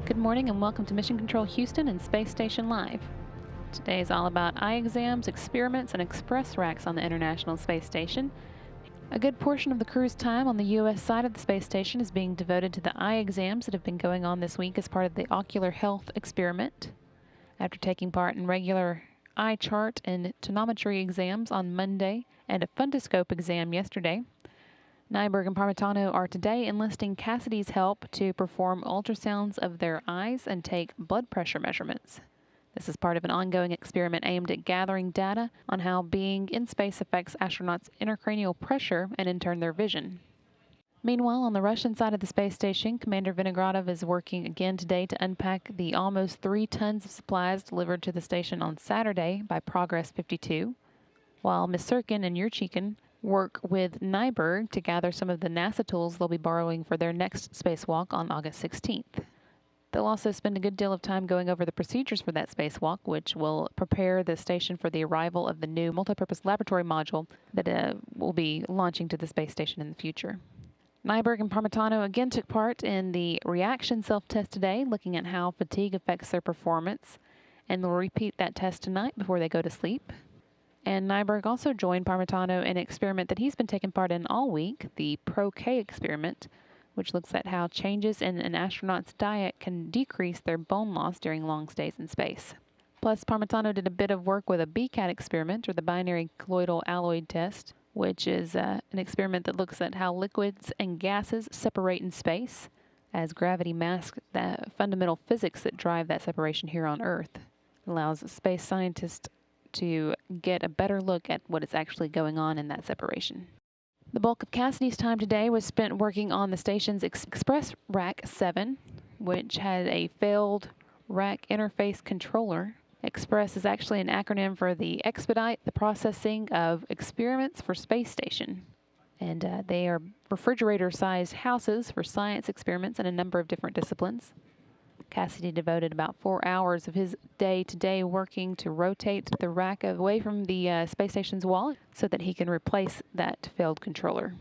Good morning and welcome to Mission Control Houston and Space Station Live. Today is all about eye exams, experiments, and express racks on the International Space Station. A good portion of the crew's time on the U.S. side of the space station is being devoted to the eye exams that have been going on this week as part of the Ocular Health Experiment. After taking part in regular eye chart and tonometry exams on Monday and a fundoscope exam yesterday, Nyberg and Parmitano are today enlisting Cassidy's help to perform ultrasounds of their eyes and take blood pressure measurements. This is part of an ongoing experiment aimed at gathering data on how being in space affects astronauts' intracranial pressure and in turn their vision. Meanwhile, on the Russian side of the space station, Commander Vinogradov is working again today to unpack the almost 3 tons of supplies delivered to the station on Saturday by Progress 52, while Ms. Sirkin and Yurchikhin work with Nyberg to gather some of the NASA tools they'll be borrowing for their next spacewalk on August 16th. They'll also spend a good deal of time going over the procedures for that spacewalk, which will prepare the station for the arrival of the new multipurpose laboratory module that will be launching to the space station in the future. Nyberg and Parmitano again took part in the reaction self-test today, looking at how fatigue affects their performance, and they'll repeat that test tonight before they go to sleep. And Nyberg also joined Parmitano in an experiment that he's been taking part in all week, the Pro-K experiment, which looks at how changes in an astronaut's diet can decrease their bone loss during long stays in space. Plus, Parmitano did a bit of work with a BCAT experiment, or the binary colloidal alloy test, which is an experiment that looks at how liquids and gases separate in space, as gravity masks the fundamental physics that drive that separation here on Earth. It allows space scientists to get a better look at what is actually going on in that separation. The bulk of Cassidy's time today was spent working on the station's Express Rack 7, which had a failed rack interface controller. Express is actually an acronym for the Expedite the Processing of Experiments for Space Station. And they are refrigerator-sized houses for science experiments in a number of different disciplines. Cassidy devoted about 4 hours of his day today working to rotate the rack away from the space station's wall so that he can replace that failed controller.